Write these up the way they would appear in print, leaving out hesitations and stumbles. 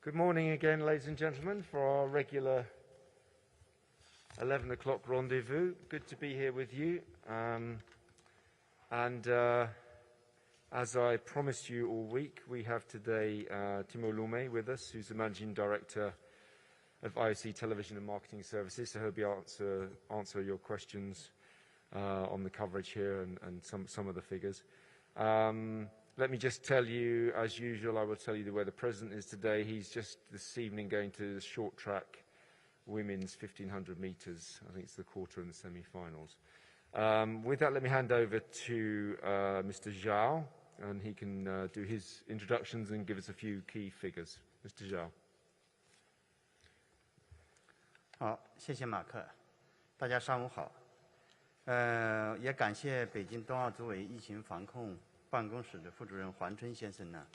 Good morning again, ladies and gentlemen, for our regular 11 o'clock rendezvous. Good to be here with you. As I promised you all week, we have today Timo Lume with us, who's the Managing Director of IOC Television and Marketing Services, so he'll be answer your questions on the coverage here and some of the figures. Let me just tell you, as usual, I will tell you where the President is today. He's just this evening going to the short track women's 1,500 metres. I think it's the quarter and the semi-finals. With that, let me hand over to Mr. Zhao, and he can do his introductions and give us a few key figures. Mr. Zhao. 好，谢谢马克。大家上午好。也感谢北京冬奥组委疫情防控办公室的副主任黄春先生呢，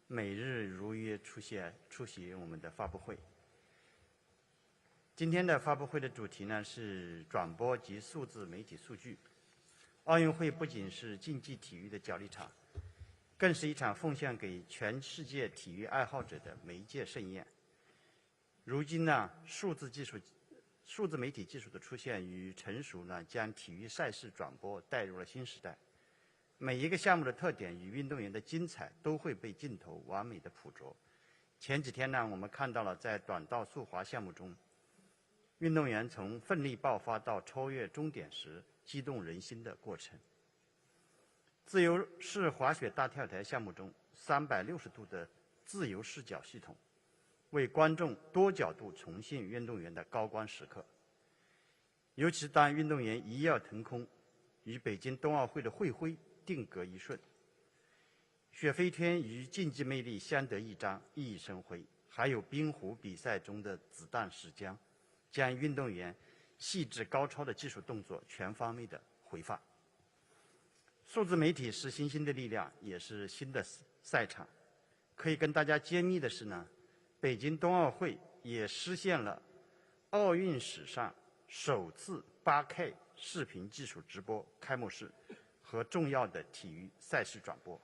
每日如约出席我们的发布会。今天的发布会的主题呢是转播及数字媒体数据。奥运会不仅是竞技体育的角力场，更是一场奉献给全世界体育爱好者的媒介盛宴。如今呢，数字媒体技术的出现与成熟呢，将体育赛事转播带入了新时代。每一个项目的特点与运动员的精彩都会被镜头完美的捕捉。前几天呢，我们看到了在短道速滑项目中，运动员从奋力爆发到超越终点时激动人心的过程。自由式滑雪大跳台项目中，360度的自由视角系统，为观众多角度重现运动员的高光时刻。尤其当运动员一跃腾空，与北京冬奥会的会徽定格一瞬，雪飞天与竞技魅力相得益彰，熠熠生辉。还有冰壶比赛中的子弹时将，将运动员细致高超的技术动作全方位的回放。数字媒体是新兴的力量，也是新的赛场。可以跟大家揭秘的是呢，北京冬奥会也实现了奥运史上首次8K 视频技术直播开幕式和重要的体育赛事转播。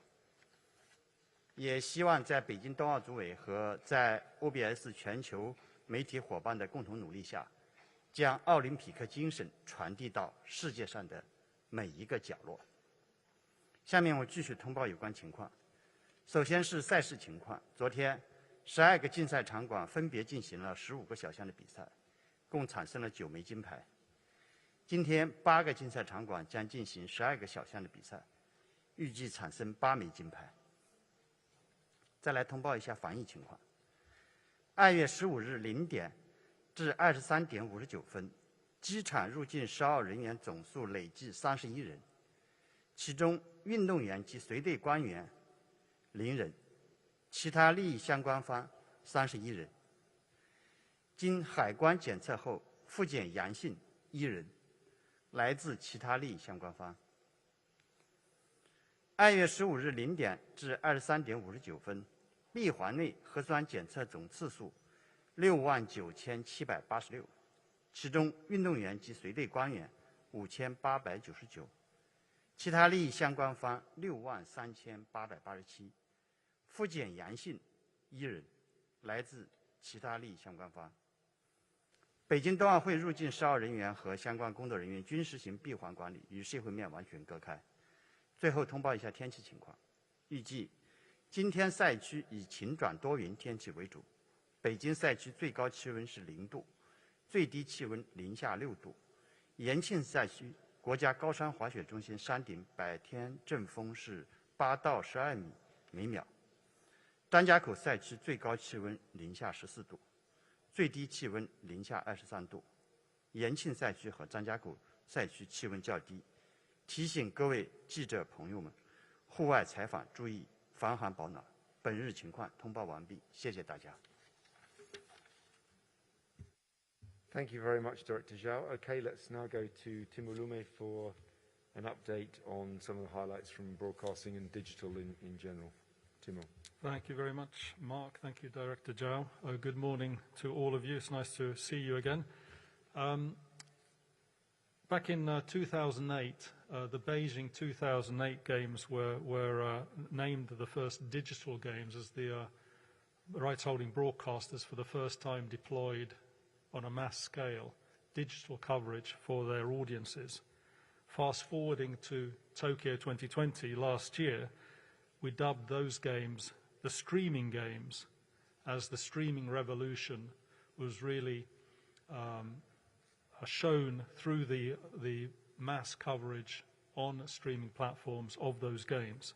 也希望在北京冬奥组委和在 OBS 全球媒体伙伴的共同努力下，将奥林匹克精神传递到世界上的每一个角落。下面我继续通报有关情况。首先是赛事情况。昨天12个竞赛场馆分别进行了15个小项的比赛，共产生了9枚金牌。今天8个竞赛场馆将进行12个小项的比赛，预计产生8枚金牌。再来通报一下防疫情况。2月15日0点至23点59分，机场入境12奥人员总数累计31人，其中运动员及随队官员0人，其他利益相关方31人。经海关检测后复检阳性1人，来自其他利益相关方。2月15日0点至23点59分，闭环内核酸检测总次数69786，其中运动员及随队官员5899，其他利益相关方63887，复检阳性1人，来自其他利益相关方。北京冬奥会入境12奥人员和相关工作人员均实行闭环管理，与社会面完全隔开。最后通报一下天气情况。预计今天赛区以晴转多云天气为主，北京赛区最高气温是0度，最低气温零下6度。延庆赛区国家高山滑雪中心山顶白天阵风是8到12米每秒。张家口赛区最高气温零下14度，最低气温零下23度。延庆赛区和张家口赛区气温较低。提醒各位记者朋友们，户外采访注意防寒保暖。本日情况通报完毕，谢谢大家。Thank you very much, Director Zhao. Okay, let's now go to Timo Lume for an update on some of the highlights from broadcasting and digital in general. Timo. Thank you very much, Mark. Thank you, Director Zhao. Good morning to all of you. It's nice to see you again. Back in 2008, the Beijing 2008 Games were named the first digital games as the rights-holding broadcasters for the first time deployed on a mass scale digital coverage for their audiences. Fast forwarding to Tokyo 2020 last year, we dubbed those games the streaming games, as the streaming revolution was really shown through the mass coverage on streaming platforms of those games.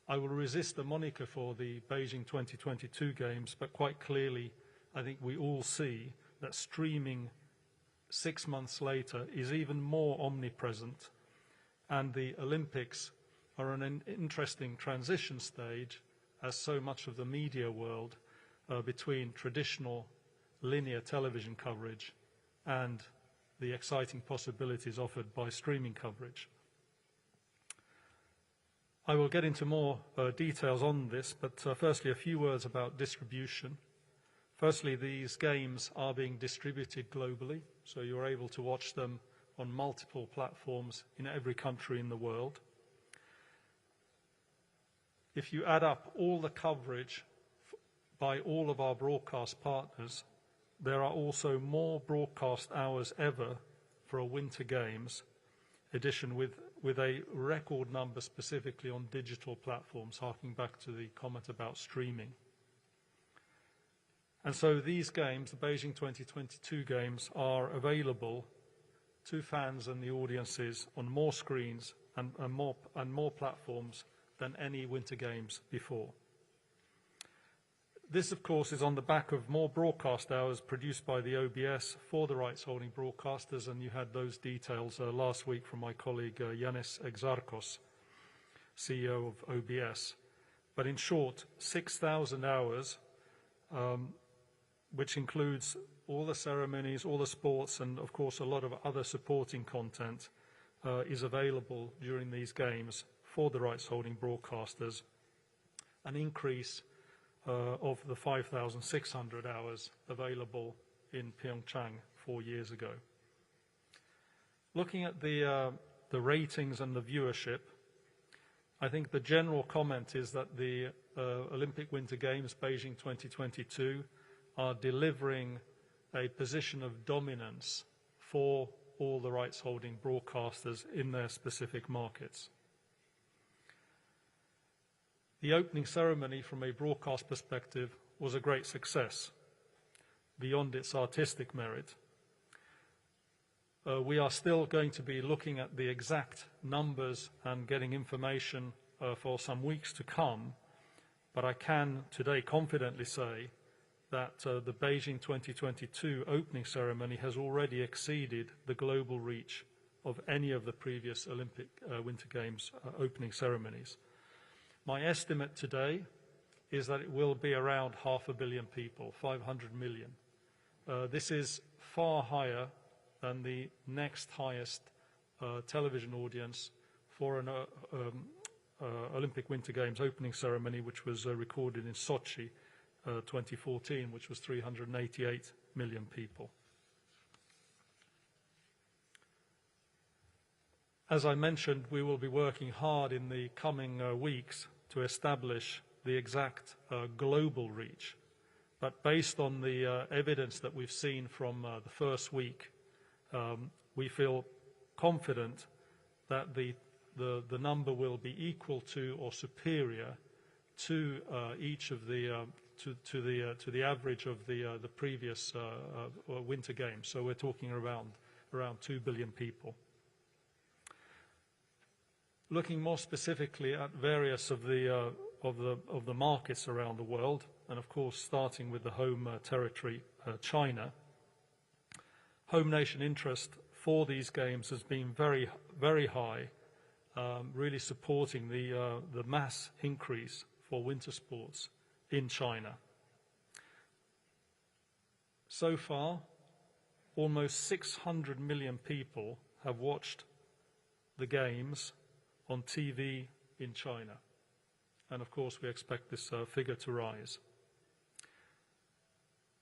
I will resist the moniker for the Beijing 2022 games, but quite clearly I think we all see that streaming 6 months later is even more omnipresent, and the Olympics are an interesting transition stage, as so much of the media world between traditional linear television coverage and the exciting possibilities offered by streaming coverage. I will get into more details on this, but firstly a few words about distribution. Firstly, these games are being distributed globally, so you're able to watch them on multiple platforms in every country in the world. If you add up all the coverage by all of our broadcast partners, there are also more broadcast hours ever for a Winter Games edition, with a record number specifically on digital platforms, harking back to the comment about streaming. And so these games, the Beijing 2022 games, are available to fans and the audiences on more screens and more platforms than any Winter Games before. This, of course, is on the back of more broadcast hours produced by the OBS for the rights-holding broadcasters, and you had those details last week from my colleague Yanis Exarchos, CEO of OBS. But in short, 6,000 hours, which includes all the ceremonies, all the sports, and of course a lot of other supporting content, is available during these games for the rights-holding broadcasters, an increase of the 5,600 hours available in Pyeongchang 4 years ago. Looking at the ratings and the viewership, I think the general comment is that the Olympic Winter Games Beijing 2022 are delivering a position of dominance for all the rights-holding broadcasters in their specific markets. The opening ceremony, from a broadcast perspective, was a great success, beyond its artistic merit. We are still going to be looking at the exact numbers and getting information for some weeks to come, but I can today confidently say that the Beijing 2022 opening ceremony has already exceeded the global reach of any of the previous Olympic Winter Games opening ceremonies. My estimate today is that it will be around 500 million people, 500 million. This is far higher than the next highest television audience for an Olympic Winter Games opening ceremony, which was recorded in Sochi 2014, which was 388 million people. As I mentioned, we will be working hard in the coming weeks to establish the exact global reach. But based on the evidence that we've seen from the first week, we feel confident that the number will be equal to or superior to each of the to the average of the previous Winter Games. So we're talking around 2 billion people. Looking more specifically at various of the markets around the world, and of course starting with the home territory, China, home nation interest for these games has been very, very high, really supporting the mass increase for winter sports in China. So far, almost 600 million people have watched the games on TV in China. And of course, we expect this figure to rise.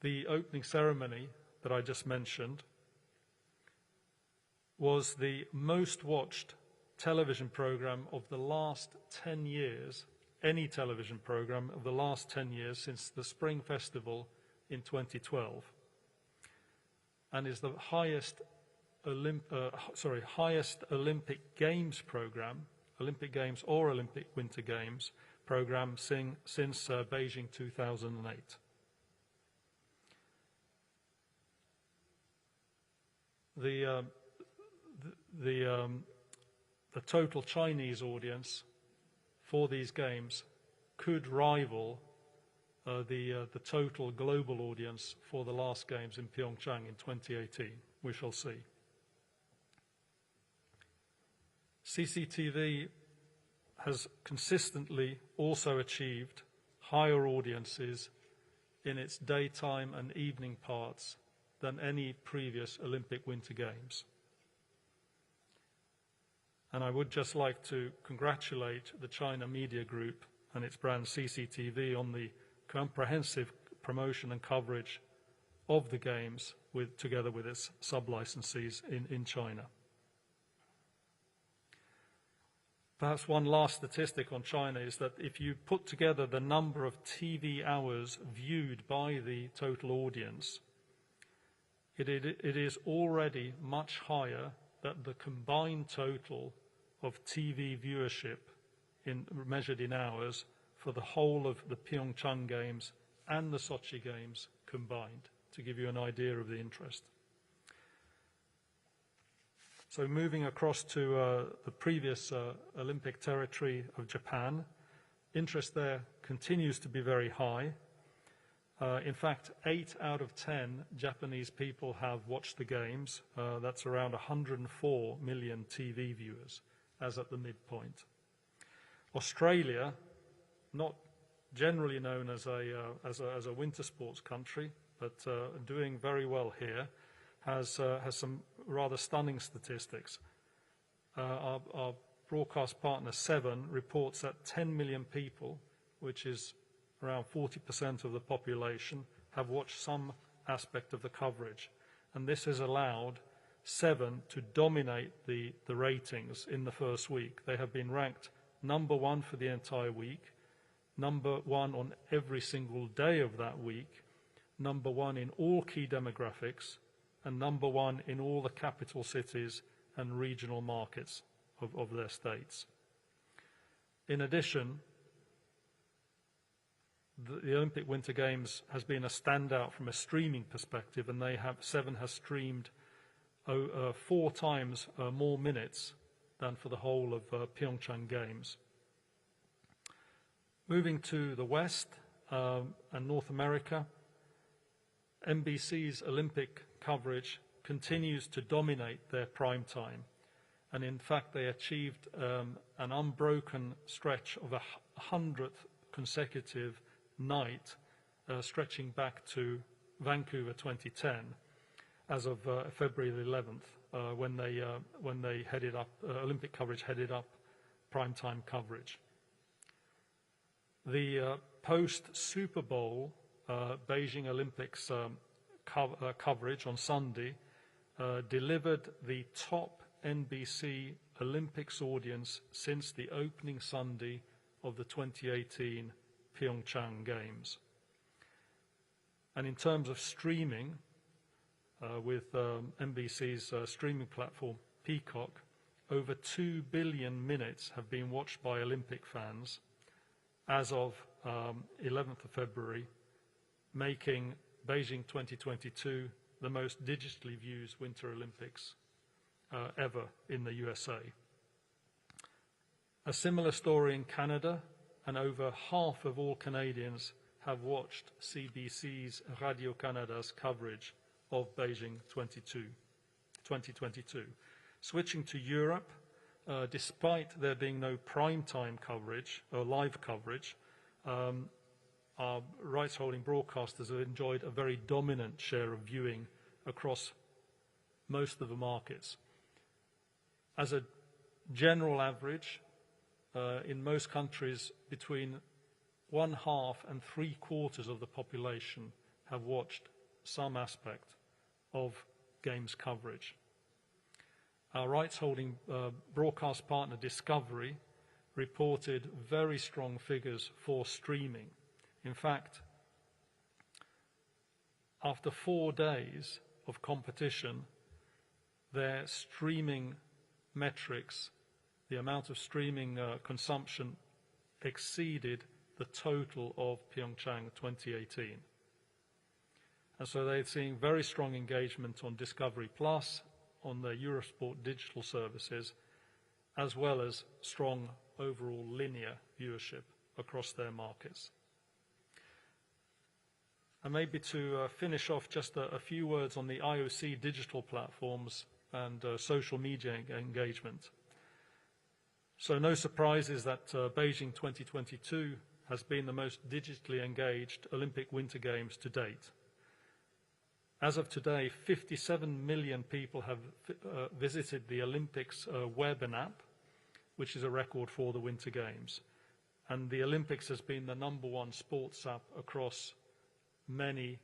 The opening ceremony that I just mentioned was the most watched television program of the last 10 years any television program of the last 10 years since the Spring Festival in 2012, and is the highest Olympic Games program, Olympic Games or Olympic Winter Games program since Beijing 2008. The total Chinese audience for these games could rival the total global audience for the last games in Pyeongchang in 2018. We shall see. CCTV has consistently also achieved higher audiences in its daytime and evening parts than any previous Olympic Winter Games. And I would just like to congratulate the China Media Group and its brand CCTV on the comprehensive promotion and coverage of the Games together with its sub-licensees in China. Perhaps one last statistic on China is that if you put together the number of TV hours viewed by the total audience, it is already much higher than the combined total of TV viewership measured in hours for the whole of the Pyeongchang Games and the Sochi Games combined, to give you an idea of the interest. So moving across to the previous Olympic territory of Japan, interest there continues to be very high. In fact, 8 out of 10 Japanese people have watched the Games. That's around 104 million TV viewers, as at the midpoint. Australia, not generally known as a winter sports country, but doing very well here, has some rather stunning statistics. Our broadcast partner, Seven, reports that 10 million people, which is around 40% of the population, have watched some aspect of the coverage. And this has allowed Seven to dominate the ratings in the first week. They have been ranked number one for the entire week, number one on every single day of that week, number one in all key demographics, and number one in all the capital cities and regional markets of their states. In addition, the Olympic Winter Games has been a standout from a streaming perspective, and Seven has streamed 4 times more minutes than for the whole of Pyeongchang Games. Moving to the West and North America, NBC's Olympic coverage continues to dominate their prime time. And in fact, they achieved an unbroken stretch of 100th consecutive night, stretching back to Vancouver 2010, as of February the 11th, when they headed up, Olympic coverage headed up primetime coverage. The post-Super Bowl Beijing Olympics coverage on Sunday delivered the top NBC Olympics audience since the opening Sunday of the 2018 Pyeongchang Games. And in terms of streaming, with NBC's streaming platform Peacock, over 2 billion minutes have been watched by Olympic fans as of 11th of February, making Beijing 2022 the most digitally viewed Winter Olympics ever in the USA. A similar story in Canada, and over half of all Canadians have watched CBC's Radio-Canada's coverage of Beijing 2022. Switching to Europe, despite there being no prime-time coverage or live coverage, our rights-holding broadcasters have enjoyed a very dominant share of viewing across most of the markets. As a general average, in most countries, between 1/2 and 3/4 of the population have watched some aspect of Games coverage. Our rights-holding broadcast partner, Discovery, reported very strong figures for streaming. In fact, after 4 days of competition, their streaming metrics, the amount of streaming consumption, exceeded the total of Pyeongchang 2018. And so they're seeing very strong engagement on Discovery Plus, on their Eurosport digital services, as well as strong overall linear viewership across their markets. And maybe to finish off, just a few words on the IOC digital platforms and social media engagement. So no surprises that Beijing 2022 has been the most digitally engaged Olympic Winter Games to date. As of today, 57 million people have visited the Olympics web and app, which is a record for the Winter Games. And the Olympics has been the #1 sports app across many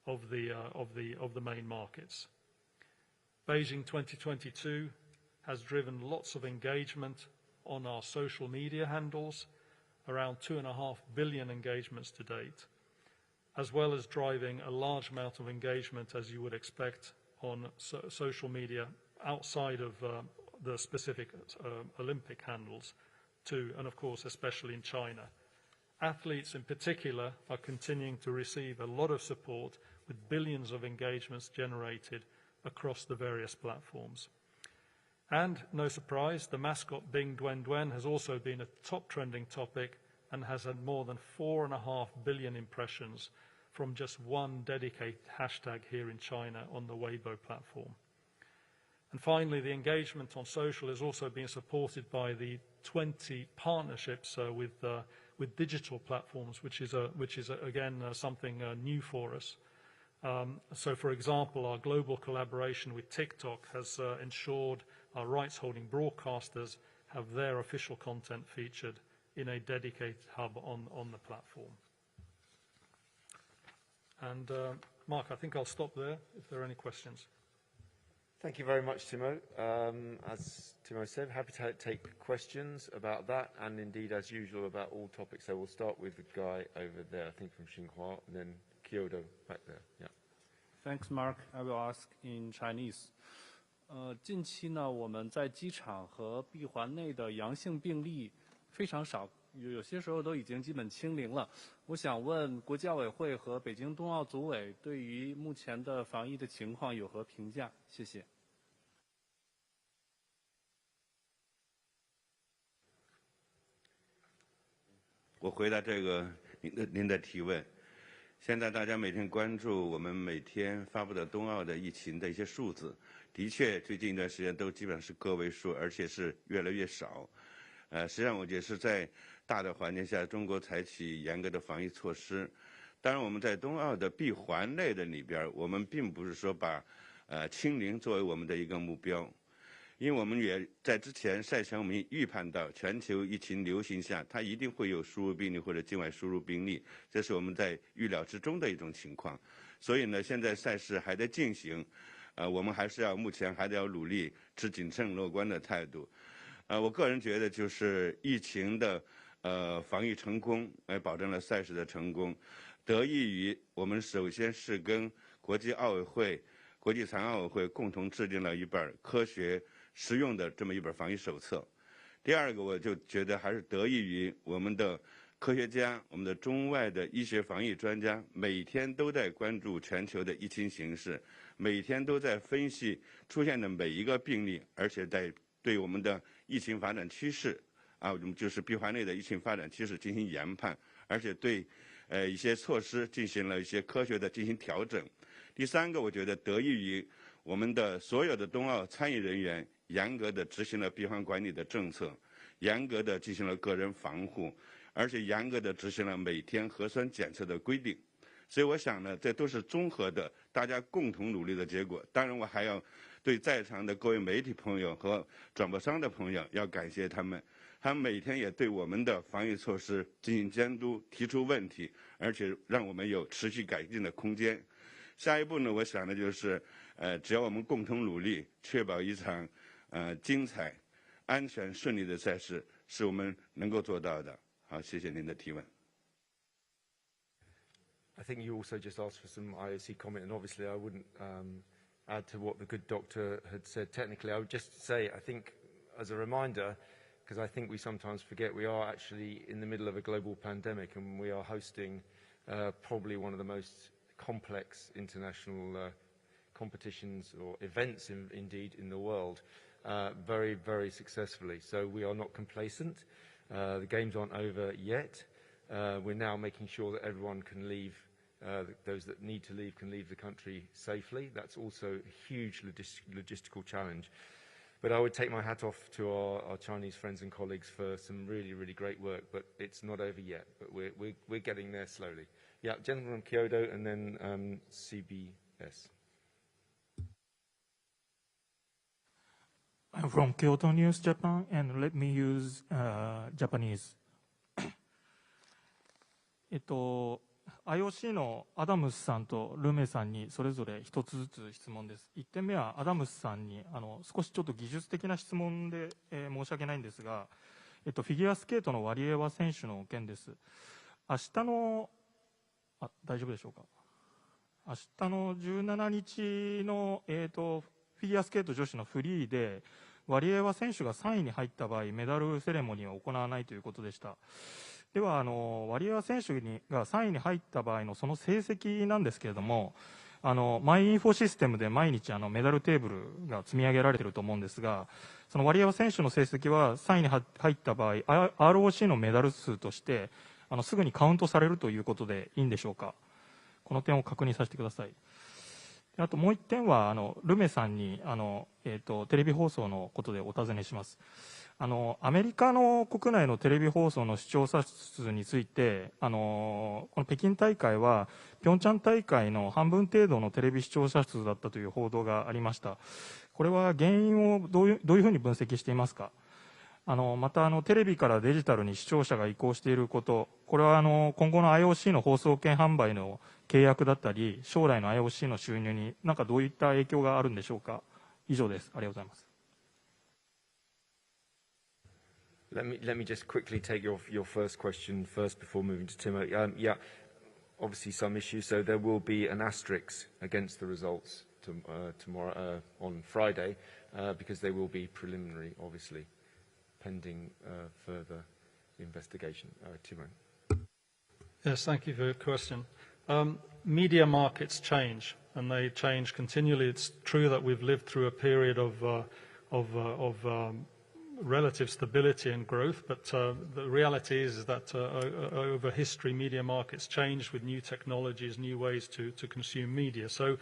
of the main markets. Beijing 2022 has driven lots of engagement on our social media handles, around 2.5 billion engagements to date, as well as driving a large amount of engagement, as you would expect, on social media outside of the specific Olympic handles too, and of course especially in China. Athletes in particular are continuing to receive a lot of support, with billions of engagements generated across the various platforms. And no surprise, the mascot Bing Duen Duen has also been a top trending topic and has had more than 4.5 billion impressions from just one dedicated hashtag here in China on the Weibo platform. And finally, the engagement on social has also been supported by the 20 partnerships with digital platforms, which is again something new for us. So, for example, our global collaboration with TikTok has ensured our rights-holding broadcasters have their official content featured in a dedicated hub on the platform. And Mark, I think I'll stop there if there are any questions. Thank you very much, Timo. As Timo said, happy to take questions about that, and indeed, as usual, about all topics. So we'll start with the guy over there, I think from Xinhua, and then Kyoto back there. Yeah. Thanks, Mark. I will ask in Chinese. 近期呢，我们在机场和闭环内的阳性病例非常少，有些时候都已经基本清零了。我想问国际奥委会和北京冬奥组委对于目前的防疫的情况有何评价？谢谢。我回答这个您的提问。现在大家每天关注我们每天发布的冬奥的疫情的一些数字，的确最近一段时间都基本上是个位数，而且是越来越少。实际上我觉得是在大的环境下，中国采取严格的防疫措施。当然我们在冬奥的闭环内的里边，我们并不是说把清零作为我们的一个目标。因为我们也在之前赛前我们预判到全球疫情流行下，它一定会有输入病例或者境外输入病例，这是我们在预料之中的一种情况。所以呢，现在赛事还在进行，我们目前还得要努力，持谨慎乐观的态度。我个人觉得就是疫情的防疫成功，保证了赛事的成功，得益于我们首先是跟国际奥委会、国际残奥委会共同制定了一本科学实用的这么一本防疫手册。第二个，我就觉得还是得益于我们的科学家、我们的中外的医学防疫专家，每天都在关注全球的疫情形势，每天都在分析出现的每一个病例，而且在对我们的疫情发展趋势就是闭环内的疫情发展趋势进行研判，而且对一些措施进行了一些科学的进行调整。第三个，我觉得得益于我们的所有的冬奥参与人员严格的执行了闭环管理的政策，严格的进行了个人防护，而且严格的执行了每天核酸检测的规定。所以我想呢，这都是综合的大家共同努力的结果。当然我还要对在场的各位媒体朋友和转播商的朋友要感谢他们，他们每天也对我们的防疫措施进行监督，提出问题，而且让我们有持续改进的空间。下一步呢，我想的就是只要我们共同努力，确保一场精彩安全顺利的赛事是我们能够做到的。好，谢谢您的提问。I think you also just asked for some IOC comment, and obviously I wouldn't add to what the good doctor had said technically. I would just say, I think, as a reminder, because I think we sometimes forget we are actually in the middle of a global pandemic, and we are hosting probably one of the most complex international competitions or events indeed in the world, very, very successfully. So we are not complacent. The games aren't over yet. We're now making sure that everyone can leave, those that need to leave can leave the country safely. That's also a huge logistical challenge. But I would take my hat off to our Chinese friends and colleagues for some really, really great work. But it's not over yet. But we're getting there slowly. Yeah, gentleman from Kyoto, and then CBS. I'm from Kyoto News, Japan, and let me use Japanese. IOC のアダムスさんとルメさんにそれぞれ一つずつ質問です。1点目はアダムスさんに少しちょっと技術的な質問で、申し訳ないんですが、フィギュアスケートのワリエワ選手の件です。明日の大丈夫でしょうか。明日の17日の、フィギュアスケート女子のフリーでワリエワ選手が3位に入った場合メダルセレモニーを行わないということでした。ではワリエワ選手が3位に入った場合のその成績なんですけれども、マイインフォシステムで毎日メダルテーブルが積み上げられていると思うんですが、そのワリエワ選手の成績は3位に入った場合 ROC のメダル数としてすぐにカウントされるということでいいんでしょうか。この点を確認させてください。あともう一点はルメさんにテレビ放送のことでお尋ねします。アメリカの国内のテレビ放送の視聴者数についてこの北京大会はピョンチャン大会の半分程度のテレビ視聴者数だったという報道がありました。これは原因をどういうふうに分析していますか。またテレビからデジタルに視聴者が移行していること、これは今後の IOC の放送権販売の契約だったり将来の IOC の収入に何かどういった影響があるんでしょうか。以上です。ありがとうございます。Let me just quickly take your first question first before moving to Timo. Yeah, obviously some issues, so there will be an asterisk against the results tomorrow on Friday because they will be preliminary, obviously, pending further investigation. Timo. Yes, thank you for your question. Media markets change, and they change continually. It's true that we've lived through a period of relative stability and growth, but the reality is that over history, media markets change with new technologies, new ways to consume media. So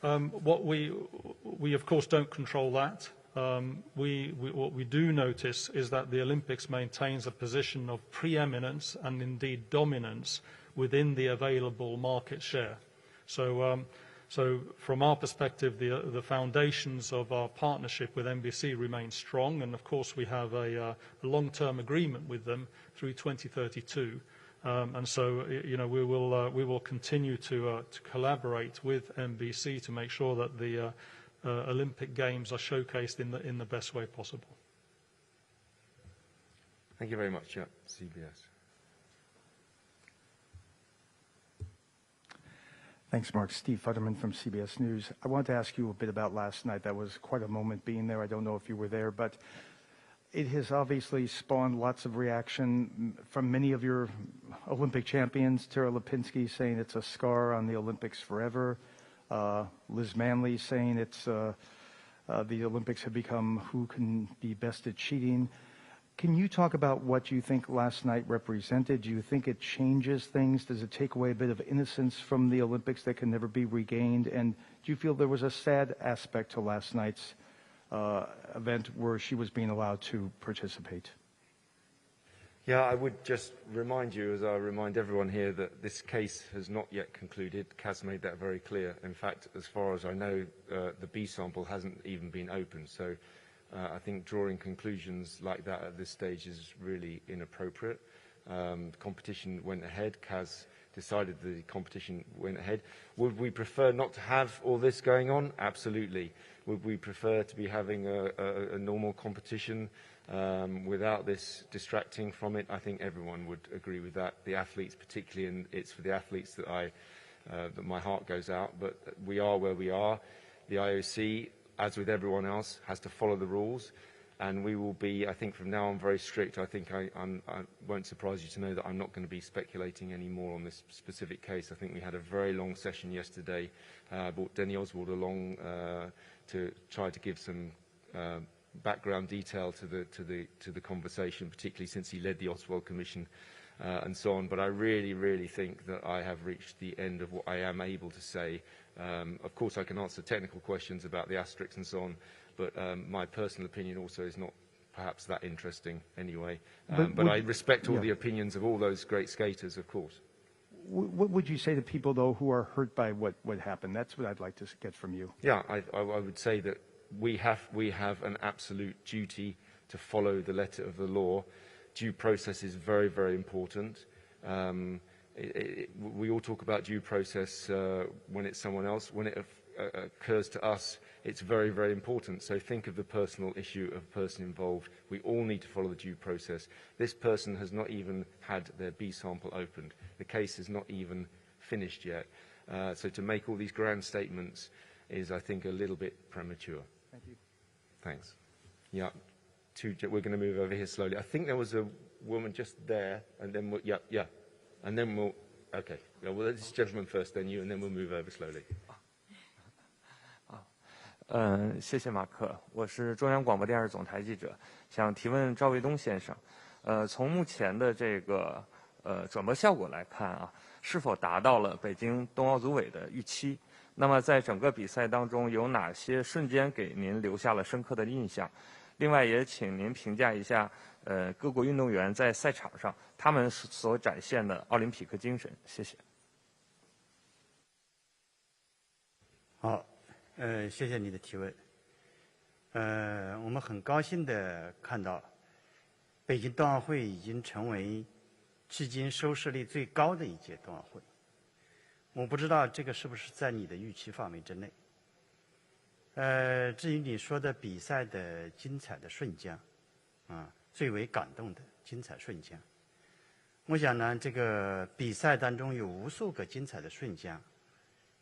what we of course don't control that. What we do notice is that the Olympics maintains a position of preeminence and indeed dominance within the available market share. So from our perspective, the foundations of our partnership with NBC remain strong, and of course we have a long-term agreement with them through 2032. And so, we will continue to collaborate with NBC to make sure that the Olympic Games are showcased in the best way possible. Thank you very much. Yeah, CBS. Thanks, Mark. Steve Futterman from CBS News. I wanted to ask you a bit about last night. That was quite a moment being there. I don't know if you were there, but it has obviously spawned lots of reaction from many of your Olympic champions. Tara Lipinski saying it's a scar on the Olympics forever. Liz Manley saying it's the Olympics have become who can be best at cheating. Can you talk about what you think last night represented? Do you think it changes things? Does it take away a bit of innocence from the Olympics that can never be regained? And do you feel there was a sad aspect to last night's event where she was being allowed to participate? Yeah, I would just remind you, as I remind everyone here, that this case has not yet concluded. Kaz made that very clear. In fact, as far as I know, the B sample hasn't even been opened. So I think drawing conclusions like that at this stage is really inappropriate. The competition went ahead. Kaz decided the competition went ahead. Would we prefer not to have all this going on? Absolutely. Would we prefer to be having a normal competition without this distracting from it? I think everyone would agree with that. The athletes particularly, and it's for the athletes that that my heart goes out. But we are where we are. The IOC, as with everyone else, has to follow the rules. And we will be, I think from now on, very strict. I think I won't surprise you to know that I'm not going to be speculating any more on this specific case. I think we had a very long session yesterday. Brought Denny Oswald along to try to give some background detail to the conversation, particularly since he led the Oswald Commission and so on. But I really, really think that I have reached the end of what I am able to say. Of course, I can answer technical questions about the asterisks and so on, but my personal opinion also is not perhaps that interesting anyway. But I respect all the opinions of all those great skaters, of course. What would you say to people, though, who are hurt by what happened? That's what I'd like to get from you. Yeah, I would say that we have an absolute duty to follow the letter of the law. Due process is very, very important. We all talk about due process when it's someone else. When it occurs to us, it's very, very important. So think of the personal issue of the person involved. We all need to follow the due process. This person has not even had their B sample opened. The case is not even finished yet. So to make all these grand statements is, I think, a little bit premature. Thank you. Thanks. Yeah, we're going to move over here slowly. I think there was a woman just there, and then we'll, yeah. And then we'll, okay. Yeah, well, this gentleman first, then you, and then we'll move over slowly. 谢谢马克，我是中央广播电视总台记者，想提问赵卫东先生。从目前的这个转播效果来看啊，是否达到了北京冬奥组委的预期？那么在整个比赛当中，有哪些瞬间给您留下了深刻的印象？另外，也请您评价一下各国运动员在赛场上他们所展现的奥林匹克精神。谢谢。好。谢谢你的提问。我们很高兴地看到，北京冬奥会已经成为至今收视率最高的一届冬奥会。我不知道这个是不是在你的预期范围之内。至于你说的比赛的精彩的瞬间，最为感动的精彩瞬间，我想呢，这个比赛当中有无数个精彩的瞬间，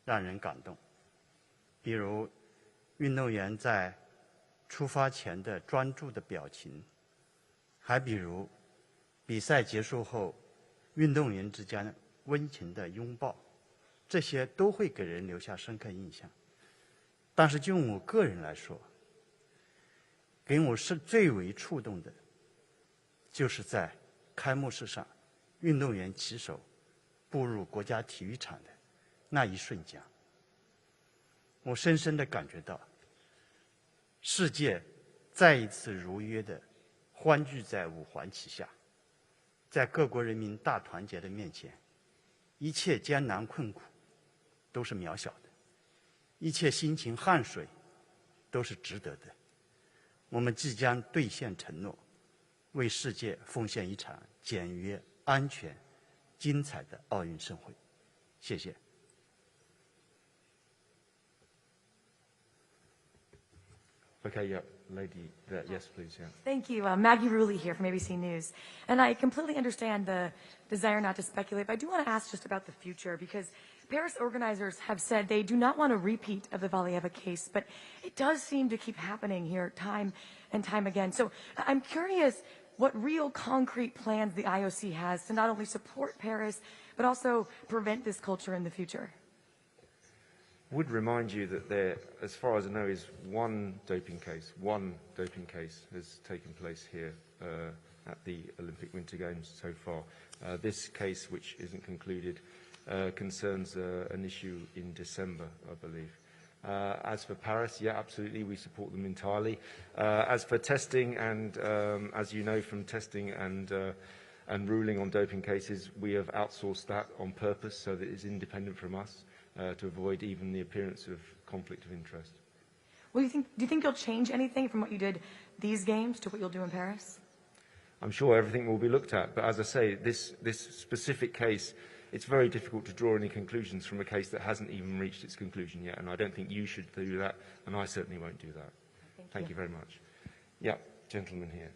让人感动。比如运动员在出发前的专注的表情，还比如比赛结束后运动员之间温情的拥抱，这些都会给人留下深刻印象。但是就我个人来说，给我是最为触动的，就是在开幕式上运动员旗手步入国家体育场的那一瞬间。我深深地感觉到，世界再一次如约地欢聚在五环旗下，在各国人民大团结的面前，一切艰难困苦都是渺小的，一切辛勤汗水都是值得的。我们即将兑现承诺，为世界奉献一场简约、安全、精彩的奥运盛会。谢谢。Okay, yeah, lady there. Yes, please, yeah. Thank you. Maggie Rulli here from ABC News. And I completely understand the desire not to speculate, but I do want to ask just about the future, because Paris organizers have said they do not want a repeat of the Valieva case, but it does seem to keep happening here time and time again. So I'm curious what real concrete plans the IOC has to not only support Paris, but also prevent this culture in the future. Would remind you that there, as far as I know, is one doping case has taken place here at the Olympic Winter Games so far. This case, which isn't concluded, concerns an issue in December, I believe. As for Paris, yeah, absolutely, we support them entirely. As for testing, and as you know from testing and ruling on doping cases, we have outsourced that on purpose so that it's independent from us. To avoid even the appearance of conflict of interest. Well, do you think you'll change anything from what you did these games to what you'll do in Paris? I'm sure everything will be looked at, but as I say, this specific case it's very difficult to draw any conclusions from a case that hasn't even reached its conclusion yet, and I don't think you should do that, and I certainly won't do that. Thank you very much. Yeah, gentleman here.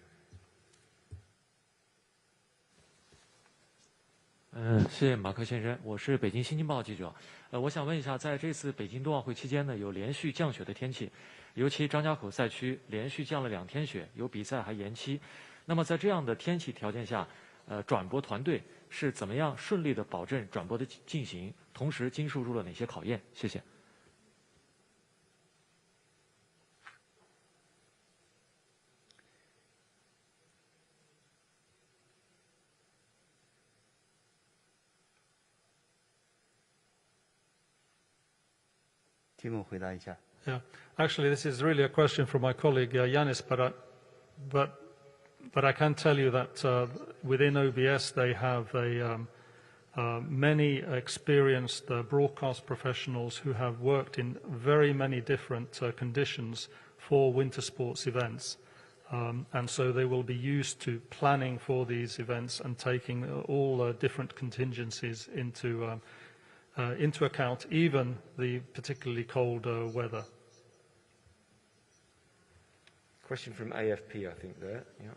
谢谢马克先生，我是北京新京报记者。我想问一下，在这次北京冬奥会期间呢，有连续降雪的天气，尤其张家口赛区连续降了2天雪，有比赛还延期。那么在这样的天气条件下，转播团队是怎么样顺利的保证转播的进行，同时经受住了哪些考验？谢谢。题目回答一下。 Yeah, actually, this is really a question from my colleague Yanis, but I can tell you that within OBS they have many experienced broadcast professionals who have worked in very many different conditions for winter sports events, and so they will be used to planning for these events and taking all different contingencies into account, even the particularly cold weather. Question from AFP, I think, there. Yeah.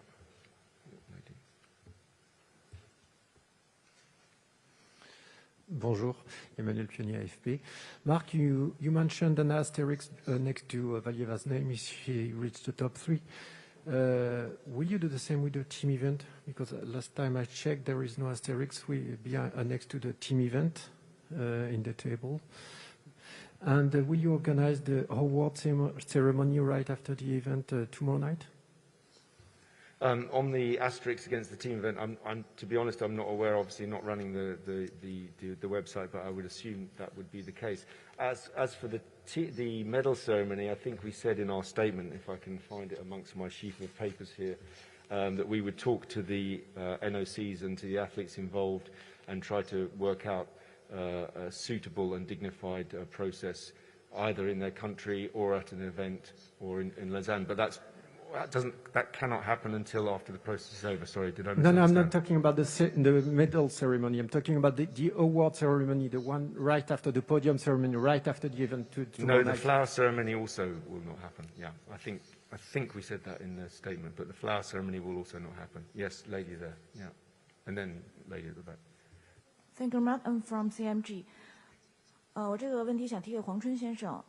Bonjour, Emmanuel Pionnier, AFP. Mark, you mentioned an asterisk next to Valieva's name if he reached the top 3. Will you do the same with the team event? Because last time I checked, there is no asterisk next to the team event in the table. And will you organize the award ceremony right after the event tomorrow night? On the asterisks against the team event, to be honest, I'm not aware. Obviously, not running the website, but I would assume that would be the case. As for the medal ceremony, I think we said in our statement, if I can find it amongst my sheaf of papers here, that we would talk to the NOCs and to the athletes involved and try to work out a suitable and dignified process, either in their country or at an event or in Lausanne. But that cannot happen until after the process is over. Sorry, did I misunderstand? No, I'm not talking about the medal ceremony. I'm talking about the award ceremony, the one right after the podium ceremony, right after the event. No, the flower ceremony also will not happen. Yeah, I think we said that in the statement, but the flower ceremony will also not happen. Yes, lady there. Yeah, and then lady at the back. Thank you, Mark. I'm from CMG. 我这个问题想提给黄春先生。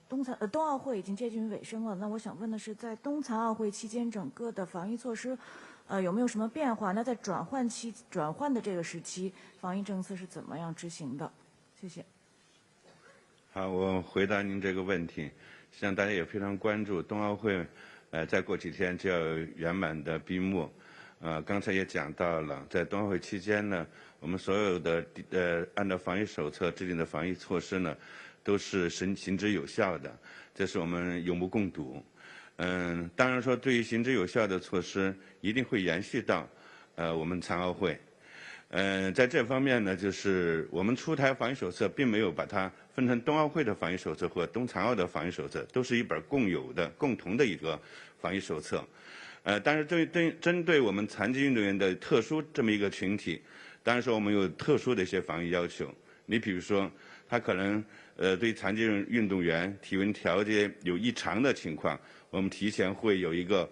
冬奥会已经接近尾声了，那我想问的是，在冬残奥会期间，整个的防疫措施，有没有什么变化？那在转换的这个时期，防疫政策是怎么样执行的？谢谢。好，我回答您这个问题。实际上，大家也非常关注冬奥会，再过几天就要圆满的闭幕。刚才也讲到了，在冬奥会期间呢，我们所有的按照防疫手册制定的防疫措施呢，都是行之有效的，这是我们有目共睹。当然说，对于行之有效的措施，一定会延续到我们残奥会。在这方面呢，就是我们出台防疫手册，并没有把它分成冬奥会的防疫手册和冬残奥的防疫手册，都是一本共同的一个防疫手册。但是针对我们残疾运动员的特殊这么一个群体，当然说我们有特殊的一些防疫要求。你比如说，他可能对残疾运动员体温调节有异常的情况，我们提前会有一个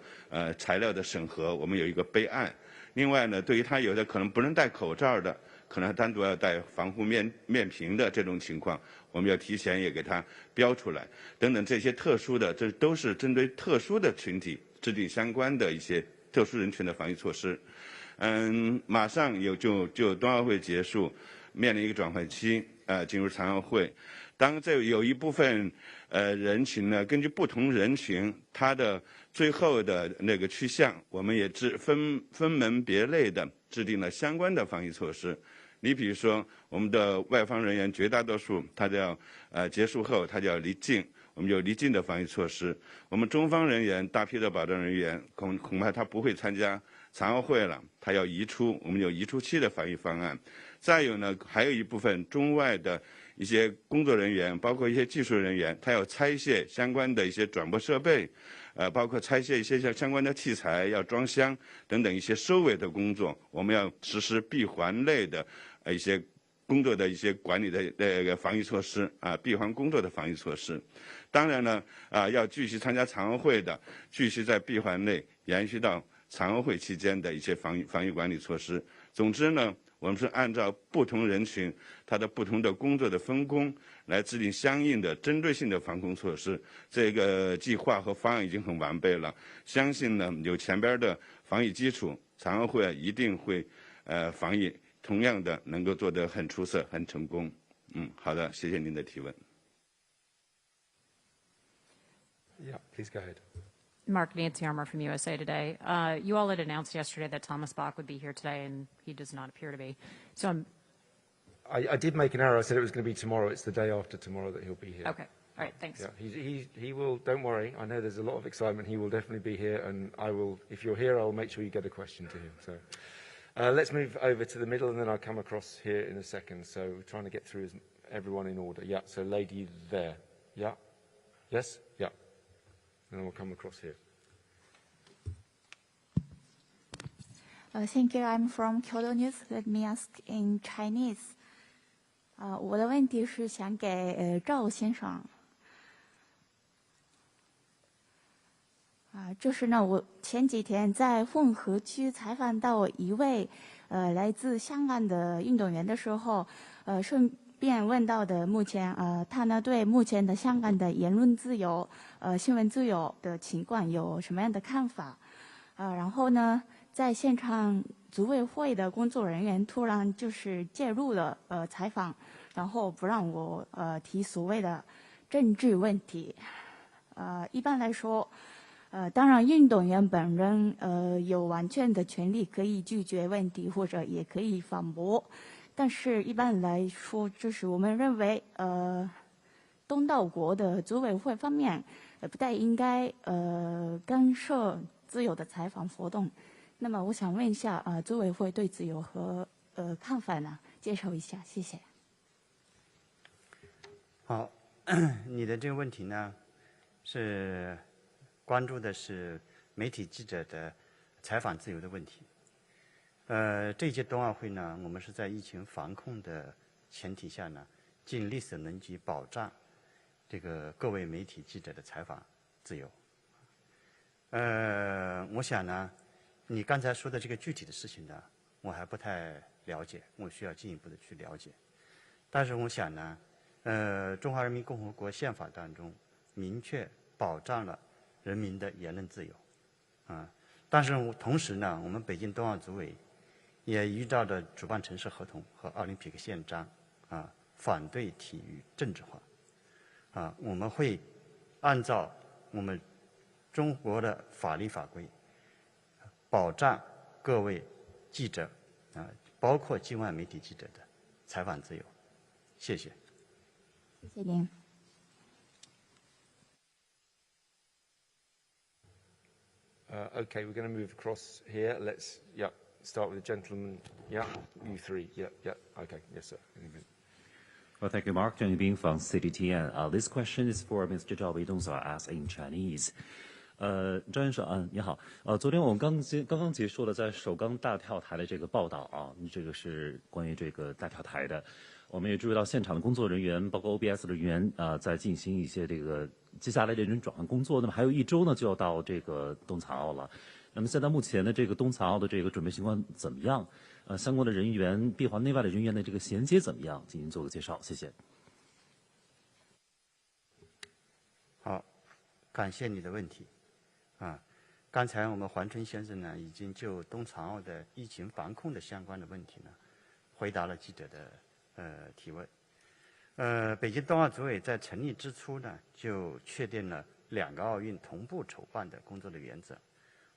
材料的审核，我们有一个备案。另外呢，对于他有的可能不能戴口罩的，可能单独要戴防护面屏的这种情况，我们要提前也给他标出来，等等这些特殊的，这都是针对特殊的群体制定相关的一些特殊人群的防疫措施。马上就冬奥会结束，面临一个转换期，进入残奥会。当这有一部分人群呢，根据不同人群他的最后的那个趋向，我们也分门别类的制定了相关的防疫措施。你比如说，我们的外方人员绝大多数他就要结束后他就要离境，我们有离境的防疫措施。我们中方人员大批的保障人员恐怕他不会参加残奥会了，他要移出，我们有移出期的防疫方案。再有呢，还有一部分中外的一些工作人员，包括一些技术人员，他要拆卸相关的一些转播设备，包括拆卸一些相关的器材，要装箱等等一些收尾的工作，我们要实施闭环类的一些工作的一些管理的防疫措施啊，闭环工作的防疫措施。当然呢，要继续参加残奥会的，继续在闭环内延续到残奥会期间的一些防疫管理措施。总之呢，我们是按照不同人群他的不同的工作的分工来制定相应的针对性的防控措施。这个计划和方案已经很完备了，相信呢有前边的防疫基础，残奥会一定会防疫同样的能够做得很出色、很成功。好的，谢谢您的提问。Yeah, please go ahead. Mark, Nancy Armour from USA Today. You all had announced yesterday that Thomas Bach would be here today, and he does not appear to be. So I did make an error. I said it was going to be tomorrow. It's the day after tomorrow that he'll be here. Okay. All right. Thanks. Yeah, he will. Don't worry. I know there's a lot of excitement. He will definitely be here, and I will. If you're here, I'll make sure you get a question to him. So let's move over to the middle, and then I'll come across here in a second. So we're trying to get through everyone in order. Yeah. So lady there. Yeah. Yes. Yeah. And then we'll come across here. Thank you. I'm from Kyoto News. Let me ask in Chinese. 我的问题是想给赵先生。就是呢，我前几天在混合区采访到一位来自香港的运动员的时候，顺便问到的目前他呢对目前的香港的言论自由、新闻自由的情况有什么样的看法？然后呢，在现场组委会的工作人员突然就是介入了采访，然后不让我提所谓的政治问题。一般来说，当然运动员本人有完全的权利可以拒绝问题或者也可以反驳。但是一般来说，就是我们认为，东道国的组委会方面不太应该干涉自由的采访活动。那么我想问一下，组委会对自由和看法呢？介绍一下，谢谢。好，你的这个问题呢，是关注的是媒体记者的采访自由的问题。这届冬奥会呢，我们是在疫情防控的前提下呢，尽力所能及保障这个各位媒体记者的采访自由。我想呢，你刚才说的这个具体的事情呢，我还不太了解，我需要进一步的去了解。但是我想呢，中华人民共和国宪法当中明确保障了人民的言论自由，但是同时呢，我们北京冬奥组委也依照着主办城市合同和奥林匹克宪章反对体育政治化，我们会按照我们中国的法律法规，保障各位记者包括境外媒体记者的采访自由。谢谢。谢谢您。Okay, we're going to move across here. Let's, start with the gentleman. Yeah, you three. Yeah. Okay, yes, sir. Well, thank you, Mark. Zhang Yibing from CTTN. This question is for Mr. Zhao Weidong, so I'll ask in Chinese. 张先生你好。昨天我们刚刚结束了在首钢大跳台的这个报道啊，这个是关于这个大跳台的。我们也注意到现场的工作人员，包括 OBS 的人员在进行一些这个接下来的人转换工作。那么还有1周呢，就要到这个冬残奥了。那么现在目前的这个冬残奥的这个准备情况怎么样？相关的人员、闭环内外的人员的这个衔接怎么样？进行做个介绍，谢谢。好，感谢你的问题。刚才我们黄春先生呢，已经就冬残奥的疫情防控的相关的问题呢，回答了记者的提问。北京冬奥组委在成立之初呢，就确定了2个奥运同步筹办的工作的原则。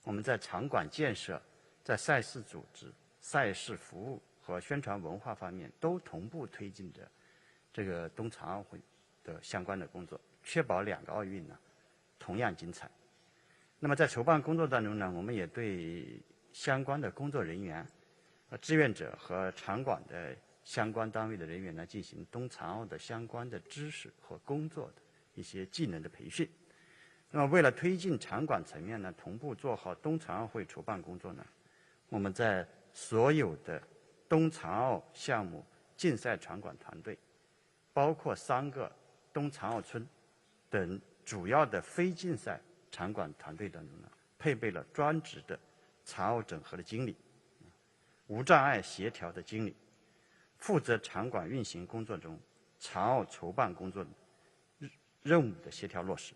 我们在场馆建设、在赛事组织、赛事服务和宣传文化方面都同步推进着这个冬残奥会的相关的工作，确保2个奥运呢同样精彩。那么在筹办工作当中呢，我们也对相关的工作人员、志愿者和场馆的相关单位的人员呢，进行冬残奥的相关的知识和工作的一些技能的培训。那么为了推进场馆层面呢，同步做好冬残奥会筹办工作呢，我们在所有的冬残奥项目竞赛场馆团队，包括3个冬残奥村等主要的非竞赛场馆团队当中呢，配备了专职的残奥整合的经理、无障碍协调的经理，负责场馆运行工作中残奥筹办工作任务的协调落实，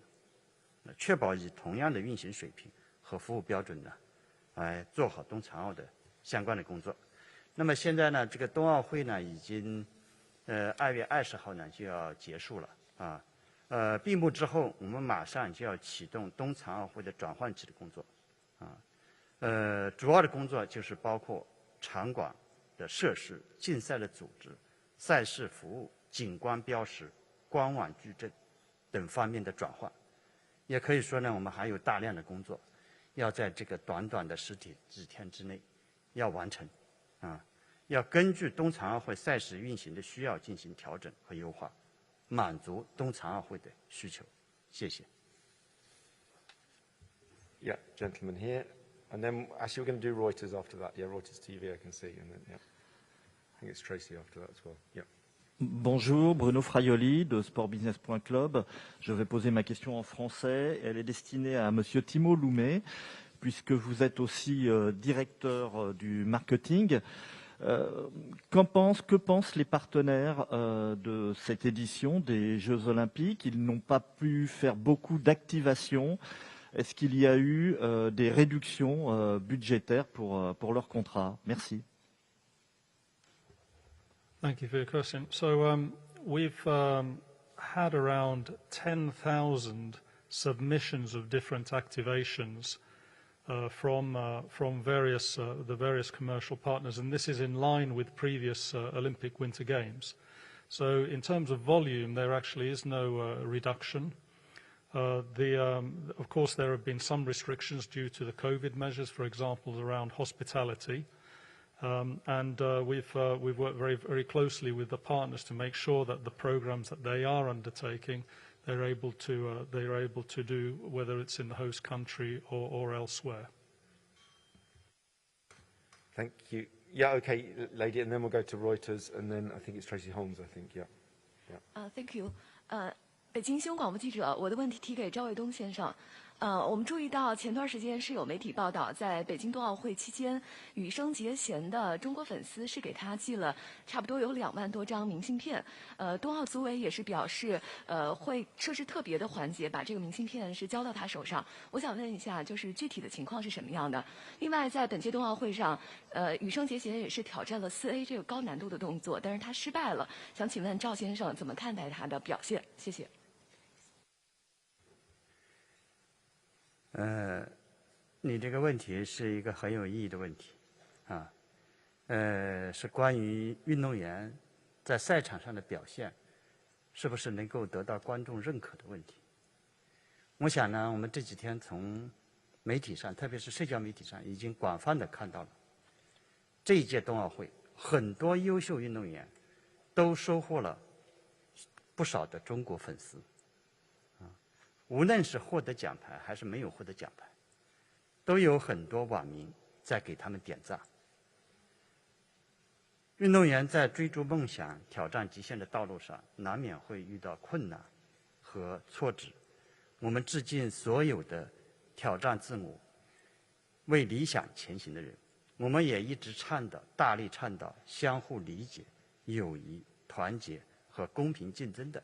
确保以同样的运行水平和服务标准呢，来做好冬残奥的相关的工作。那么现在呢，这个冬奥会呢，已经2月20号呢就要结束了啊。闭幕之后，我们马上就要启动冬残奥会的转换期的工作啊。主要的工作就是包括场馆的设施、竞赛的组织、赛事服务、景观标识、官网矩阵等方面的转换。也可以说呢，我们还有大量的工作要在这个短短的几天之内要完成啊。要根据冬残奥会赛事运行的需要进行调整和优化，满足冬残奥会的需求。谢谢。Yeah, gentleman here. And then, actually, we're going to do Reuters after that. Yeah, Reuters TV, I can see. And then, yeah. I think it's Tracy after that as well. Yeah. Bonjour, Bruno Fraioli de sportbusiness.club. Je vais poser ma question en français. Elle est destinée à Monsieur Timo Loumet, puisque vous êtes aussi directeur du marketing. Que pensent les partenaires de cette édition des Jeux Olympiques? Ils n'ont pas pu faire beaucoup d'activations. Est-ce qu'il y a eu des réductions budgétaires pour leur contrat? Merci. Thank you for your question. So we've had around 10,000 submissions of different activations from the various commercial partners, and this is in line with previous Olympic Winter Games. So in terms of volume, there actually is no reduction. Of course, there have been some restrictions due to the COVID measures, for example, around hospitality. And we've worked very, very closely with the partners to make sure that the programs that they are undertaking, they're able to do, whether it's in the host country or elsewhere. Thank you. Yeah, okay, lady, and then we'll go to Reuters, and then I think it's Tracy Holmes, I think, yeah. Thank you. 北京新闻广播记者，我的问题提给赵卫东先生。我们注意到前段时间是有媒体报道，在北京冬奥会期间，羽生结弦的中国粉丝是给他寄了差不多有2万多张明信片。冬奥组委也是表示，会设置特别的环节，把这个明信片是交到他手上。我想问一下，就是具体的情况是什么样的？另外，在本届冬奥会上，羽生结弦也是挑战了4A 这个高难度的动作，但是他失败了。想请问赵先生怎么看待他的表现？谢谢。你这个问题是一个很有意义的问题，啊，是关于运动员在赛场上的表现是不是能够得到观众认可的问题。我想呢，我们这几天从媒体上，特别是社交媒体上，已经广泛的看到了这一届冬奥会很多优秀运动员都收获了不少的中国粉丝。无论是获得奖牌还是没有获得奖牌，都有很多网民在给他们点赞。运动员在追逐梦想、挑战极限的道路上，难免会遇到困难和挫折。我们致敬所有的挑战自我、为理想前行的人。我们也一直大力倡导相互理解、友谊、团结和公平竞争的